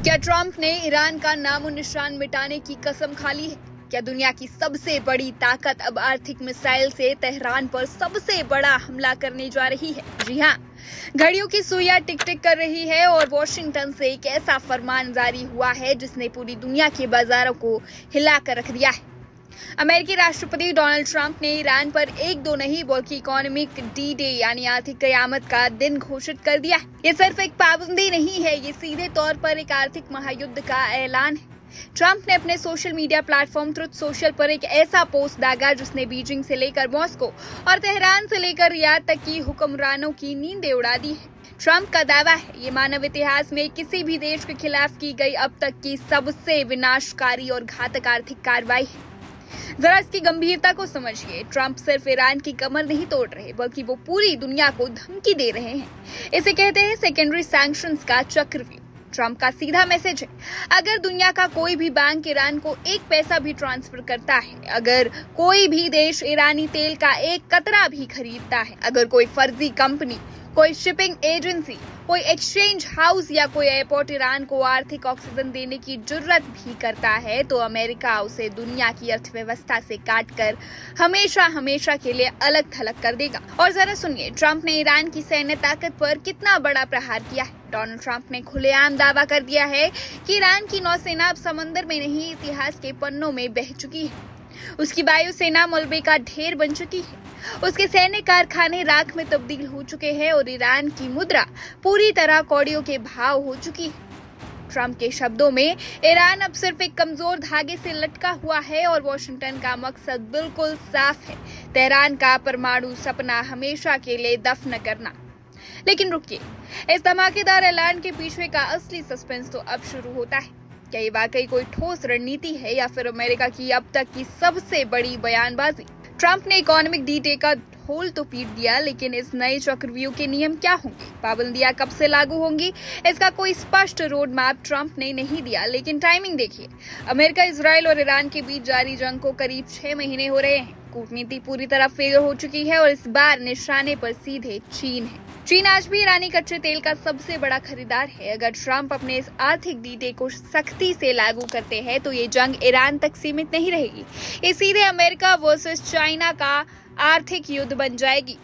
क्या ट्रंप ने ईरान का नामो निशान मिटाने की कसम खा ली है? क्या दुनिया की सबसे बड़ी ताकत अब आर्थिक मिसाइल से तेहरान पर सबसे बड़ा हमला करने जा रही है? जी हाँ, घड़ियों की सुइयां टिक टिक कर रही है और वॉशिंगटन से एक ऐसा फरमान जारी हुआ है जिसने पूरी दुनिया के बाजारों को हिलाकर रख दिया है। अमेरिकी राष्ट्रपति डोनाल्ड ट्रंप ने ईरान पर एक दो नहीं बल्कि इकोनॉमिक डी डे यानी आर्थिक कयामत का दिन घोषित कर दिया है। ये सिर्फ एक पाबंदी नहीं है, ये सीधे तौर पर एक आर्थिक महायुद्ध का ऐलान है। ट्रंप ने अपने social media platform truth social पर एक ऐसा पोस्ट दागा जिसने बीजिंग से लेकर मॉस्को और तेहरान से लेकर रियाद तक की हुक्मरानों की नींदें उड़ा दी है। ट्रंप का दावा है ये मानव इतिहास में किसी भी देश के खिलाफ की गई अब तक की सबसे विनाशकारी और घातक आर्थिक कार्रवाई है। जरा इसकी गंभीरता को समझिए। ट्रंप सिर्फ ईरान की कमर नहीं तोड़ रहे बल्कि वो पूरी दुनिया को धमकी दे रहे हैं। इसे कहते हैं सेकेंडरी सैंक्शंस का चक्रव्यूह। ट्रंप का सीधा मैसेज है, अगर दुनिया का कोई भी बैंक ईरान को एक पैसा भी ट्रांसफर करता है, अगर कोई भी देश ईरानी तेल का एक कतरा भी खरीदता है, अगर कोई फर्जी कंपनी, कोई शिपिंग एजेंसी, कोई एक्सचेंज हाउस या कोई एयरपोर्ट ईरान को आर्थिक ऑक्सीजन देने की जुर्रत भी करता है तो अमेरिका उसे दुनिया की अर्थव्यवस्था से काटकर हमेशा हमेशा के लिए अलग थलग कर देगा। और जरा सुनिए, ट्रंप ने ईरान की सैन्य ताकत पर कितना बड़ा प्रहार किया है। डोनाल्ड ट्रंप ने खुलेआम दावा कर दिया है कि ईरान की नौसेना अब समंदर में नहीं इतिहास के पन्नों में बह चुकी है। उसकी वायुसेना मलबे का ढेर बन चुकी है। उसके सैन्य कारखाने राख में तब्दील हो चुके हैं और ईरान की मुद्रा पूरी तरह कौड़ियों के भाव हो चुकी है। ट्रंप के शब्दों में ईरान अब सिर्फ एक कमजोर धागे से लटका हुआ है और वॉशिंगटन का मकसद बिल्कुल साफ है, तेहरान का परमाणु सपना हमेशा के लिए दफन करना। लेकिन रुकिए, इस धमाकेदार ऐलान के पीछे का असली सस्पेंस तो अब शुरू होता है। क्या ये वाकई कोई ठोस रणनीति है या फिर अमेरिका की अब तक की सबसे बड़ी बयानबाजी? ट्रंप ने इकोनॉमिक डी डे का ढोल तो पीट दिया, लेकिन इस नए चक्रव्यूह के नियम क्या होंगे? पाबंदियां कब से लागू होंगी? इसका कोई स्पष्ट रोड मैप ट्रंप ने नहीं दिया, लेकिन टाइमिंग देखिए। अमेरिका, इजराइल और ईरान के बीच जारी जंग को करीब 6 महीने हो रहे हैं। कूटनीति पूरी तरह फेल हो चुकी है और इस बार निशाने पर सीधे चीन है। चीन आज भी ईरानी कच्चे तेल का सबसे बड़ा खरीदार है। अगर ट्रंप अपने इस आर्थिक डीडे को सख्ती से लागू करते हैं तो ये जंग ईरान तक सीमित नहीं रहेगी, ये सीधे अमेरिका वर्सेस चाइना का आर्थिक युद्ध बन जाएगी।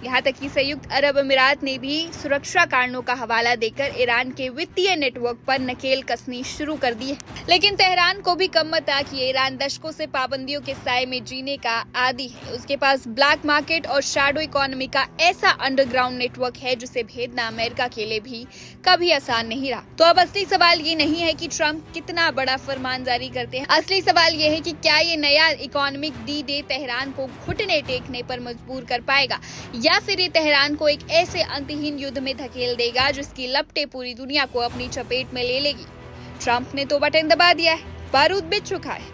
यहाँ तक कि संयुक्त अरब अमीरात ने भी सुरक्षा कारणों का हवाला देकर ईरान के वित्तीय नेटवर्क पर नकेल कसनी शुरू कर दी है। लेकिन तेहरान को भी कम मत कि ईरान दशकों से पाबंदियों के साए में जीने का आदी है। उसके पास ब्लैक मार्केट और शैडो इकोनॉमी का ऐसा अंडरग्राउंड नेटवर्क है जिसे भेदना अमेरिका के लिए भी कभी आसान नहीं रहा। तो अब असली सवाल ये नहीं है कि ट्रंप कितना बड़ा फरमान जारी करते हैं, असली सवाल ये है कि क्या ये नया इकोनॉमिक डी डे तेहरान को घुटने टेकने पर मजबूर कर पाएगा या फिर ये तेहरान को एक ऐसे अंतहीन युद्ध में धकेल देगा जिसकी लपटें पूरी दुनिया को अपनी चपेट में ले लेगी। ट्रंप ने तो बटन दबा दिया है, बारूद बिछ चुका है।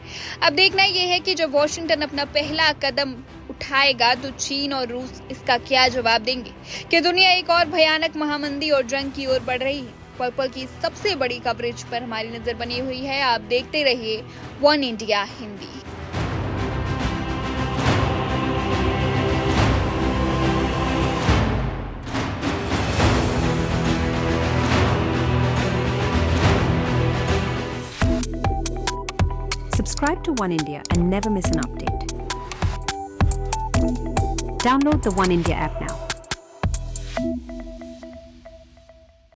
अब देखना यह है कि जब वॉशिंगटन अपना पहला कदम उठाएगा तो चीन और रूस इसका क्या जवाब देंगे। कि दुनिया एक और भयानक महामंदी और जंग की ओर बढ़ रही है। पल पल की सबसे बड़ी कवरेज पर हमारी नजर बनी हुई है। आप देखते रहिए one India Hindi. Subscribe to One India and never miss an update. Download the One India app now.